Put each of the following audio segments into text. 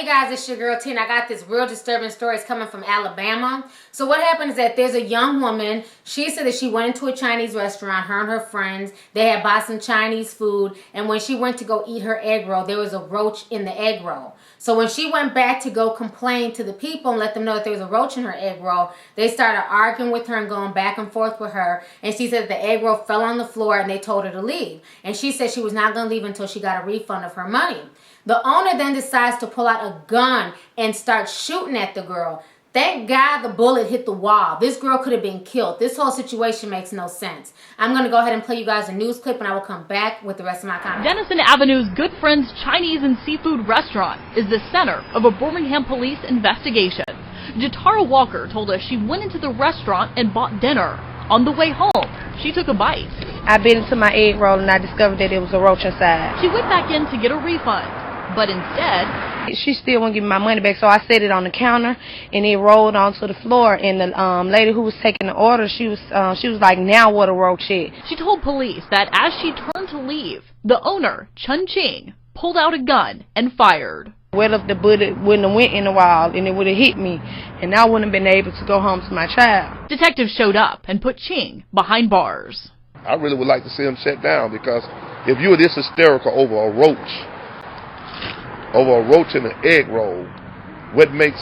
Hey guys, it's your girl T, and I got this real disturbing story. It's coming from Alabama. So what happened is that there's a young woman. She said that she went into a Chinese restaurant, her and her friends. They had bought some Chinese food, and when she went to go eat her egg roll, there was a roach in the egg roll. So when she went back to go complain to the people and let them know that there was a roach in her egg roll, they started arguing with her and going back and forth with her. And she said that the egg roll fell on the floor and they told her to leave. And she said she was not going to leave until she got a refund of her money. The owner then decides to pull out a gun and start shooting at the girl. Thank God the bullet hit the wall. This girl could have been killed. This whole situation makes no sense. I'm going to go ahead and play you guys a news clip, and I will come back with the rest of my comments. Dennison Avenue's Good Friends Chinese and Seafood Restaurant is the center of a Birmingham police investigation. Jatara Walker told us she went into the restaurant and bought dinner. On the way home, she took a bite. I bit into my egg roll and I discovered that it was a roach inside. She went back in to get a refund, but instead, she still wouldn't give me my money back, so I set it on the counter and it rolled onto the floor. And the lady who was taking the order, she was like, "Now what a roach is." She told police that as she turned to leave, the owner, Chun Ching, pulled out a gun and fired. Well, if the bullet wouldn't have went in the wall and it would have hit me, and I wouldn't have been able to go home to my child. Detectives showed up and put Ching behind bars. I really would like to see him shut down, because if you're this hysterical over a roach in an egg roll, what makes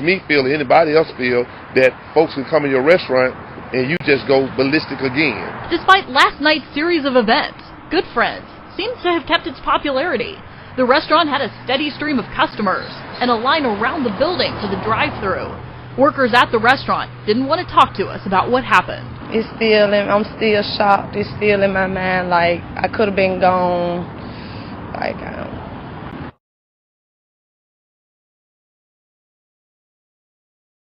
me feel, or anybody else feel, that folks can come in your restaurant and you just go ballistic again? Despite last night's series of events, Good Friends seems to have kept its popularity. The restaurant had a steady stream of customers and a line around the building to the drive-thru. Workers at the restaurant didn't want to talk to us about what happened. I'm still shocked. It's still in my mind, like I could have been gone. Like,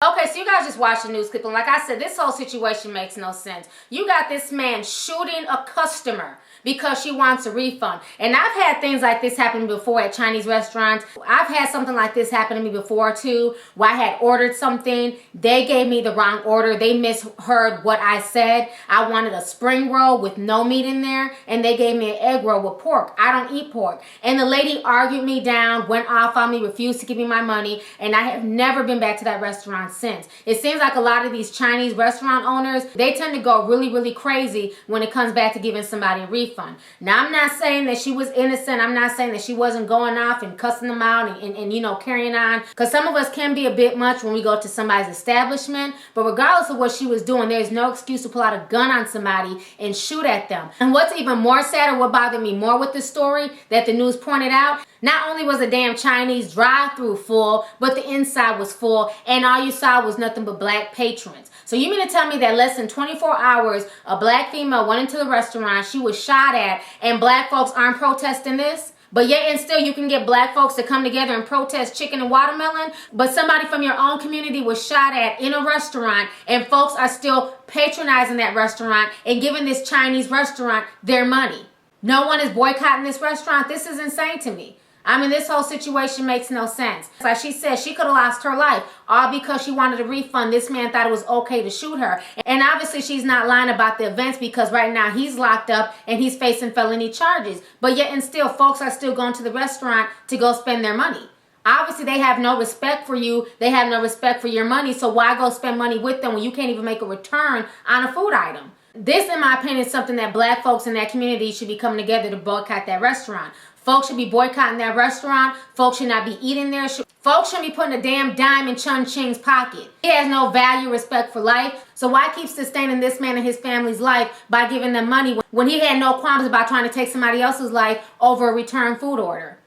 Okay, so you guys just watched the news clip, and like I said, this whole situation makes no sense. You got this man shooting a customer because she wants a refund. And I've had things like this happen before at Chinese restaurants. I've had something like this happen to me before too, where I had ordered something. They gave me the wrong order. They misheard what I said. I wanted a spring roll with no meat in there, and they gave me an egg roll with pork. I don't eat pork. And the lady argued me down, went off on me, refused to give me my money, and I have never been back to that restaurant since. It seems like a lot of these Chinese restaurant owners, they tend to go really, really crazy when it comes back to giving somebody a refund. Now, I'm not saying that she was innocent. I'm not saying that she wasn't going off and cussing them out and you know, carrying on. Because some of us can be a bit much when we go to somebody's establishment. But regardless of what she was doing, there's no excuse to pull out a gun on somebody and shoot at them. And what's even more sad, or what bothered me more with this story that the news pointed out, not only was the damn Chinese drive-thru full, but the inside was full, and all you saw was nothing but black patrons. So you mean to tell me that less than 24 hours, a black female went into the restaurant, she was shot at, and black folks aren't protesting this? But yet and still you can get black folks to come together and protest chicken and watermelon, but somebody from your own community was shot at in a restaurant, and folks are still patronizing that restaurant and giving this Chinese restaurant their money. No one is boycotting this restaurant. This is insane to me. I mean, this whole situation makes no sense. Like she said, she could have lost her life all because she wanted a refund. This man thought it was okay to shoot her. And obviously she's not lying about the events, because right now he's locked up and he's facing felony charges. But yet and still, folks are still going to the restaurant to go spend their money. Obviously, they have no respect for you. They have no respect for your money. So why go spend money with them when you can't even make a return on a food item? This, in my opinion, is something that black folks in that community should be coming together to boycott that restaurant. Folks should be boycotting that restaurant. Folks should not be eating there. Folks shouldn't be putting a damn dime in Chun Ching's pocket. He has no value, respect for life. So why keep sustaining this man and his family's life by giving them money when he had no qualms about trying to take somebody else's life over a return food order?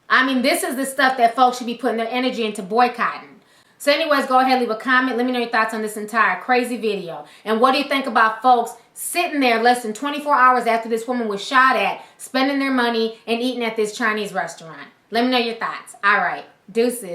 I mean, this is the stuff that folks should be putting their energy into boycotting. So anyways, go ahead, leave a comment. Let me know your thoughts on this entire crazy video. And what do you think about folks sitting there less than 24 hours after this woman was shot at, spending their money and eating at this Chinese restaurant? Let me know your thoughts. All right. Deuces.